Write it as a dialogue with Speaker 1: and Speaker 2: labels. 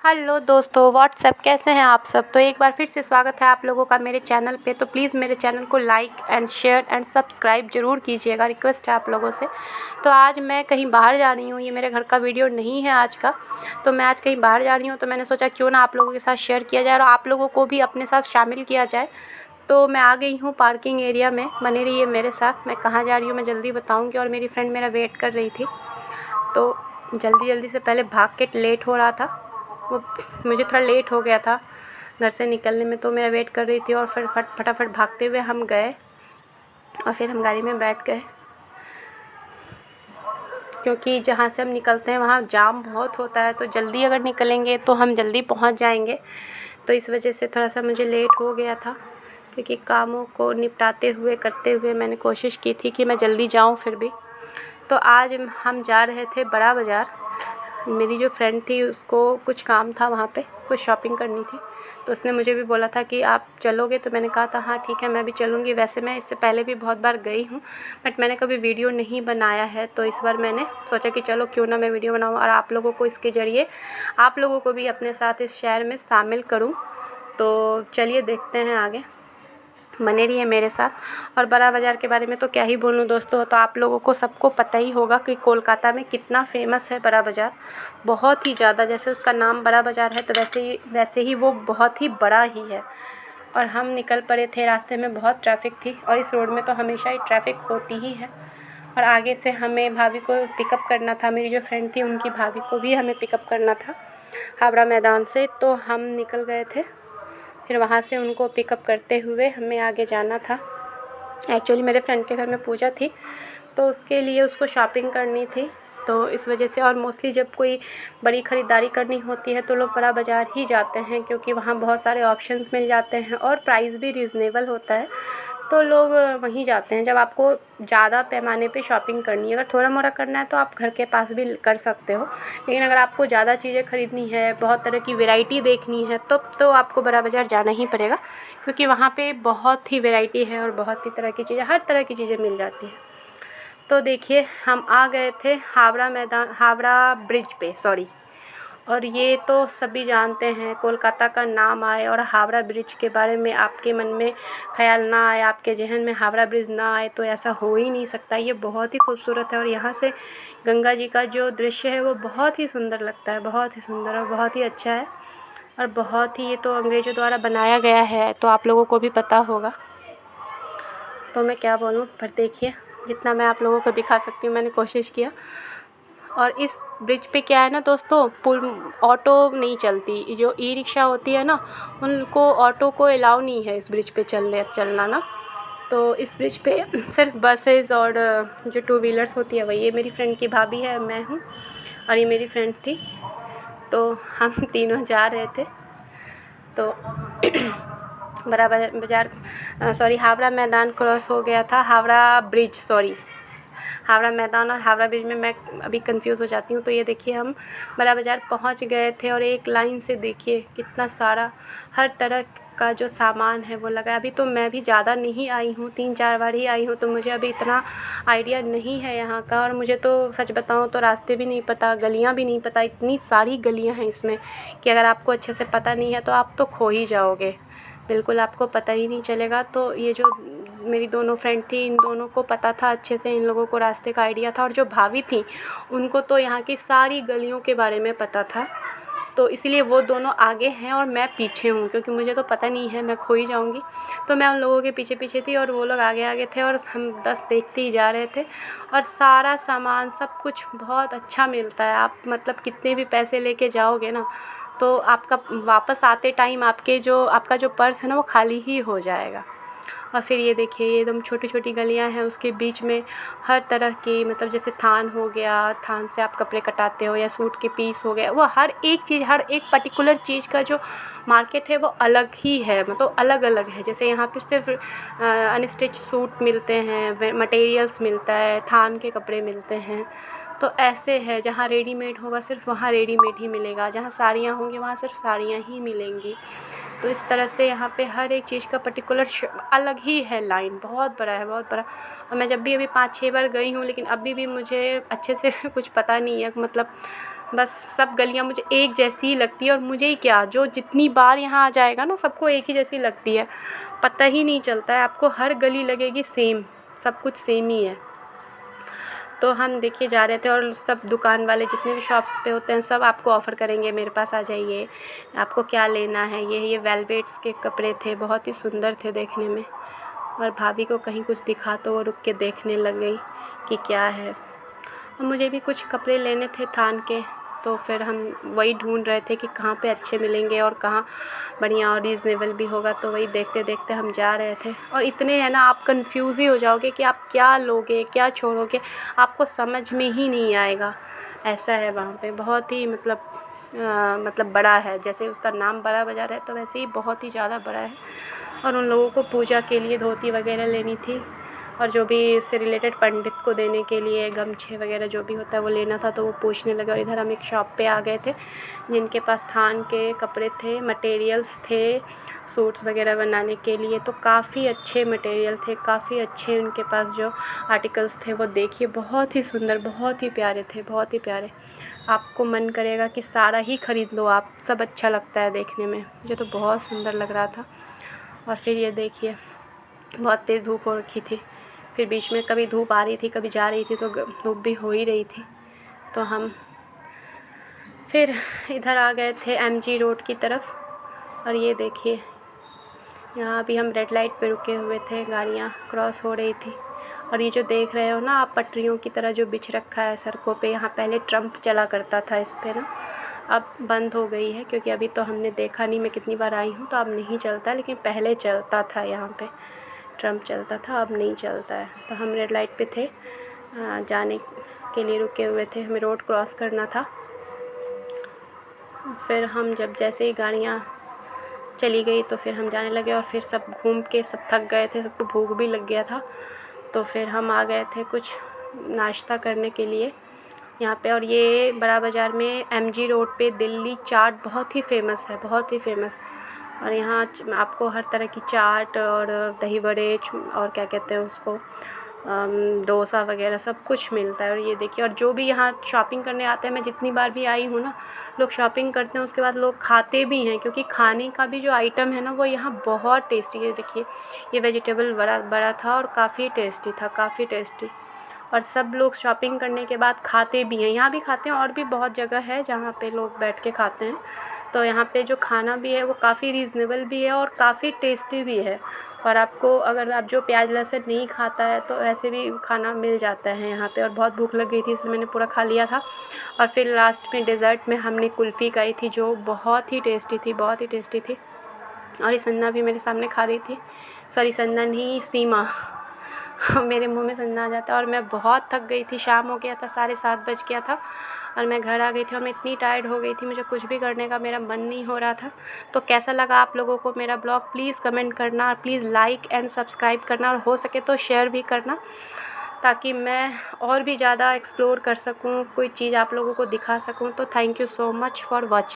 Speaker 1: Hello दोस्तों, WhatsApp कैसे हैं आप सब। तो एक बार फिर से स्वागत है आप लोगों का मेरे चैनल पे। तो प्लीज़ मेरे चैनल को like and share and subscribe ज़रूर कीजिएगा, रिक्वेस्ट है आप लोगों से। तो आज मैं कहीं बाहर जा रही हूँ, ये मेरे घर का वीडियो नहीं है आज का। तो मैं आज कहीं बाहर जा रही हूँ, तो मैंने सोचा क्यों ना आप लोगों के साथ शेयर किया जाए और आप लोगों को भी अपने साथ शामिल किया जाए। तो मैं आ गई हूँ पार्किंग एरिया में, बने रहिए मेरे साथ। मैं कहाँ जा रही हूँ मैं जल्दी बताऊँगी। और मेरी फ्रेंड मेरा वेट कर रही थी, तो जल्दी से पहले भाग के लेट हो रहा था, वो मुझे थोड़ा लेट हो गया था घर से निकलने में, तो मेरा वेट कर रही थी। और फिर फटाफट भागते हुए हम गए और फिर हम गाड़ी में बैठ गए, क्योंकि जहाँ से हम निकलते हैं वहाँ जाम बहुत होता है। तो जल्दी अगर निकलेंगे तो हम जल्दी पहुँच जाएंगे। तो इस वजह से थोड़ा सा मुझे लेट हो गया था, क्योंकि कामों को निपटाते हुए करते हुए मैंने कोशिश की थी कि मैं जल्दी जाऊँ फिर भी। तो आज हम जा रहे थे बड़ा बाज़ार। मेरी जो फ्रेंड थी उसको कुछ काम था, वहाँ पे कुछ शॉपिंग करनी थी, तो उसने मुझे भी बोला था कि आप चलोगे। तो मैंने कहा था हाँ ठीक है, मैं भी चलूँगी। वैसे मैं इससे पहले भी बहुत बार गई हूँ, बट मैंने कभी वीडियो नहीं बनाया है। तो इस बार मैंने सोचा कि चलो क्यों ना मैं वीडियो बनाऊँ और आप लोगों को इसके ज़रिए आप लोगों को भी अपने साथ इस शहर में शामिल करूँ। तो चलिए देखते हैं आगे, बने रहिए मेरे साथ। और बड़ा बाज़ार के बारे में तो क्या ही बोलूँ दोस्तों, तो आप लोगों को सबको पता ही होगा कि कोलकाता में कितना फ़ेमस है बड़ा बाज़ार। बहुत ही ज़्यादा, जैसे उसका नाम बड़ा बाज़ार है तो वैसे ही वो बहुत ही बड़ा ही है। और हम निकल पड़े थे, रास्ते में बहुत ट्रैफिक थी और इस रोड में तो हमेशा ही ट्रैफिक होती ही है। और आगे से हमें भाभी को पिकअप करना था, मेरी जो फ्रेंड थी उनकी भाभी को भी हमें पिकअप करना था हावड़ा मैदान से। तो हम निकल गए थे, फिर वहाँ से उनको पिकअप करते हुए हमें आगे जाना था। एक्चुअली मेरे फ्रेंड के घर में पूजा थी, तो उसके लिए उसको शॉपिंग करनी थी। तो इस वजह से, और मोस्टली जब कोई बड़ी ख़रीदारी करनी होती है तो लोग बड़ा बाज़ार ही जाते हैं, क्योंकि वहाँ बहुत सारे ऑप्शंस मिल जाते हैं और प्राइस भी रीज़नेबल होता है, तो लोग वहीं जाते हैं। जब आपको ज़्यादा पैमाने पे शॉपिंग करनी है, अगर थोड़ा मोड़ा करना है तो आप घर के पास भी कर सकते हो, लेकिन अगर आपको ज़्यादा चीज़ें ख़रीदनी है, बहुत तरह की वैरायटी देखनी है, तो आपको बड़ा बाज़ार जाना ही पड़ेगा, क्योंकि वहाँ पे बहुत ही वैरायटी है और बहुत ही तरह की चीज़ें, हर तरह की चीज़ें मिल जाती हैं। तो देखिए हम आ गए थे हावड़ा ब्रिज पे, सॉरी। और ये तो सभी जानते हैं, कोलकाता का नाम आए और हावड़ा ब्रिज के बारे में आपके मन में ख़्याल ना आए, आपके ज़हन में हावड़ा ब्रिज ना आए, तो ऐसा हो ही नहीं सकता। ये बहुत ही खूबसूरत है और यहाँ से गंगा जी का जो दृश्य है वो बहुत ही सुंदर लगता है, बहुत ही सुंदर और बहुत ही अच्छा है। और बहुत ही, ये तो अंग्रेज़ों द्वारा बनाया गया है, तो आप लोगों को भी पता होगा, तो मैं क्या बोलूँ। पर देखिए, जितना मैं आप लोगों को दिखा सकती हूँ मैंने कोशिश किया। और इस ब्रिज पे क्या है ना दोस्तों, ऑटो नहीं चलती। जो ई रिक्शा होती है ना, उनको ऑटो को अलाउ नहीं है इस ब्रिज पे चलना ना। तो इस ब्रिज पे सिर्फ बसेस और जो टू व्हीलर्स होती है वही। ये मेरी फ्रेंड की भाभी है, मैं हूँ और ये मेरी फ्रेंड थी। तो हम तीनों जा रहे थे। तो बड़ा बाज़ार, सॉरी, हावड़ा मैदान क्रॉस हो गया था, हावड़ा ब्रिज, सॉरी, हावड़ा मैदान और हावड़ा ब्रिज में मैं अभी कंफ्यूज हो जाती हूँ। तो ये देखिए हम बड़ा बाज़ार पहुँच गए थे और एक लाइन से देखिए कितना सारा हर तरह का जो सामान है वो लगा है। अभी तो मैं भी ज़्यादा नहीं आई हूँ, 3-4 बार ही आई हूँ, तो मुझे अभी इतना आइडिया नहीं है यहाँ का। और मुझे तो सच बताऊँ तो रास्ते भी नहीं पता, गलियाँ भी नहीं पता। इतनी सारी गलियाँ हैं इसमें कि अगर आपको अच्छे से पता नहीं है तो आप तो खो ही जाओगे, बिल्कुल आपको पता ही नहीं चलेगा। तो ये जो मेरी दोनों फ्रेंड थी, इन दोनों को पता था अच्छे से, इन लोगों को रास्ते का आइडिया था। और जो भाभी थी उनको तो यहाँ की सारी गलियों के बारे में पता था, तो इसलिए वो दोनों आगे हैं और मैं पीछे हूँ, क्योंकि मुझे तो पता नहीं है, मैं खो ही जाऊँगी। तो मैं उन लोगों के पीछे पीछे थी और वो लोग आगे आगे थे और हम बस देखते ही जा रहे थे। और सारा सामान सब कुछ बहुत अच्छा मिलता है। आप मतलब कितने भी पैसे लेके जाओगे ना, तो आपका वापस आते टाइम आपका जो पर्स है ना वो खाली ही हो जाएगा। और फिर ये देखिए, ये एकदम छोटी छोटी गलियां हैं, उसके बीच में हर तरह की, मतलब जैसे थान हो गया, थान से आप कपड़े कटाते हो, या सूट के पीस हो गए, वो हर एक चीज़, हर एक पर्टिकुलर चीज़ का जो मार्केट है वो अलग ही है, मतलब अलग अलग है। जैसे यहाँ पर सिर्फ अनस्टिच सूट मिलते हैं, मटेरियल्स मिलता है, थान के कपड़े मिलते हैं। तो ऐसे है, जहाँ रेडीमेड होगा सिर्फ वहाँ रेडीमेड ही मिलेगा, जहाँ साड़ियाँ होंगी वहाँ सिर्फ साड़ियाँ ही मिलेंगी। तो इस तरह से यहाँ पे हर एक चीज़ का पर्टिकुलर अलग ही है लाइन, बहुत बड़ा है, बहुत बड़ा। और मैं जब भी अभी 5-6 बार गई हूँ, लेकिन अभी भी मुझे अच्छे से कुछ पता नहीं है, मतलब बस सब गलियाँ मुझे एक जैसी ही लगती है, और मुझे ही क्या, जो जितनी बार यहाँ आ जाएगा ना सबको एक ही जैसी लगती है, पता ही नहीं चलता है, आपको हर गली लगेगी सेम, सब कुछ सेम ही है। तो हम देखिए जा रहे थे, और सब दुकान वाले जितने भी शॉप्स पे होते हैं सब आपको ऑफ़र करेंगे, मेरे पास आ जाइए, आपको क्या लेना है। ये वेलवेट्स के कपड़े थे, बहुत ही सुंदर थे देखने में, और भाभी को कहीं कुछ दिखा तो वो रुक के देखने लग गई कि क्या है। और मुझे भी कुछ कपड़े लेने थे थान के, तो फिर हम वही ढूंढ रहे थे कि कहाँ पे अच्छे मिलेंगे और कहाँ बढ़िया और रीज़नेबल भी होगा, तो वही देखते देखते हम जा रहे थे। और इतने हैं ना, आप कंफ्यूज ही हो जाओगे कि आप क्या लोगे क्या छोड़ोगे, आपको समझ में ही नहीं आएगा। ऐसा है वहाँ पे, बहुत ही मतलब बड़ा है, जैसे उसका नाम बड़ा बाज़ार है तो वैसे ही बहुत ही ज़्यादा बड़ा है। और उन लोगों को पूजा के लिए धोती वगैरह लेनी थी, और जो भी उससे रिलेटेड पंडित को देने के लिए गमछे वगैरह जो भी होता है वो लेना था, तो वो पूछने लगे। और इधर हम एक शॉप पे आ गए थे जिनके पास थान के कपड़े थे, मटेरियल्स थे सूट्स वगैरह बनाने के लिए, तो काफ़ी अच्छे मटेरियल थे, काफ़ी अच्छे उनके पास जो आर्टिकल्स थे वो देखिए बहुत ही सुंदर, बहुत ही प्यारे थे, बहुत ही प्यारे। आपको मन करेगा कि सारा ही ख़रीद लो आप, सब अच्छा लगता है देखने में, मुझे तो बहुत सुंदर लग रहा था। और फिर ये देखिए बहुत तेज़ धूप हो रखी थी, फिर बीच में कभी धूप आ रही थी कभी जा रही थी, तो धूप भी हो ही रही थी। तो हम फिर इधर आ गए थे MG रोड की तरफ, और ये देखिए यहाँ भी हम रेड लाइट पे रुके हुए थे, गाड़ियाँ क्रॉस हो रही थी। और ये जो देख रहे हो ना आप, पटरियों की तरह जो बिछ रखा है सड़कों पे, यहाँ पहले ट्रम्प चला करता था इस पे ना, अब बंद हो गई है, क्योंकि अभी तो हमने देखा नहीं, मैं कितनी बार आई हूँ तो अब नहीं चलता, लेकिन पहले चलता था, यहाँ पे ट्रम्प चलता था, अब नहीं चलता है। तो हम रेड लाइट पे थे, जाने के लिए रुके हुए थे, हमें रोड क्रॉस करना था। फिर हम जब जैसे ही गाड़ियाँ चली गई तो फिर हम जाने लगे, और फिर सब घूम के सब थक गए थे, सबको भूख भी लग गया था, तो फिर हम आ गए थे कुछ नाश्ता करने के लिए यहाँ पे। और ये बड़ा बाज़ार में MG रोड पे दिल्ली चाट बहुत ही फ़ेमस है, बहुत ही फ़ेमस। और यहाँ आपको हर तरह की चाट और दही बड़े और क्या कहते हैं उसको, डोसा वगैरह सब कुछ मिलता है। और ये देखिए, और जो भी यहाँ शॉपिंग करने आते हैं, मैं जितनी बार भी आई हूँ ना, लोग शॉपिंग करते हैं, उसके बाद लोग खाते भी हैं, क्योंकि खाने का भी जो आइटम है ना वो यहाँ बहुत टेस्टी है। देखिए ये वेजिटेबल बड़ा बड़ा था और काफ़ी टेस्टी था, काफ़ी टेस्टी। और सब लोग शॉपिंग करने के बाद खाते भी हैं, यहाँ भी खाते हैं, और भी बहुत जगह है जहाँ पे लोग बैठ के खाते हैं। तो यहाँ पे जो खाना भी है वो काफ़ी रीज़नेबल भी है और काफ़ी टेस्टी भी है। और आपको अगर आप जो प्याज लहसुन नहीं खाता है तो ऐसे भी खाना मिल जाता है यहाँ पे। और बहुत भूख लग गई थी इसलिए मैंने पूरा खा लिया था। और फिर लास्ट में डेज़र्ट में हमने कुल्फ़ी खाई थी, जो बहुत ही टेस्टी थी, बहुत ही टेस्टी थी। और ये संजना भी मेरे सामने खा रही थी, सॉरी संजना नहीं, सीमा। मेरे मुंह में संजना आ जाता है। और मैं बहुत थक गई थी, शाम हो गया था, 7:30 बज गया था, और मैं घर आ गई थी, और मैं इतनी टायर्ड हो गई थी, मुझे कुछ भी करने का मेरा मन नहीं हो रहा था। तो कैसा लगा आप लोगों को मेरा ब्लॉग, प्लीज़ कमेंट करना, और प्लीज़ लाइक एंड सब्सक्राइब करना, और हो सके तो शेयर भी करना, ताकि मैं और भी ज़्यादा एक्सप्लोर कर सकूँ, कोई चीज़ आप लोगों को दिखा सकूँ। तो thank you so much for watching.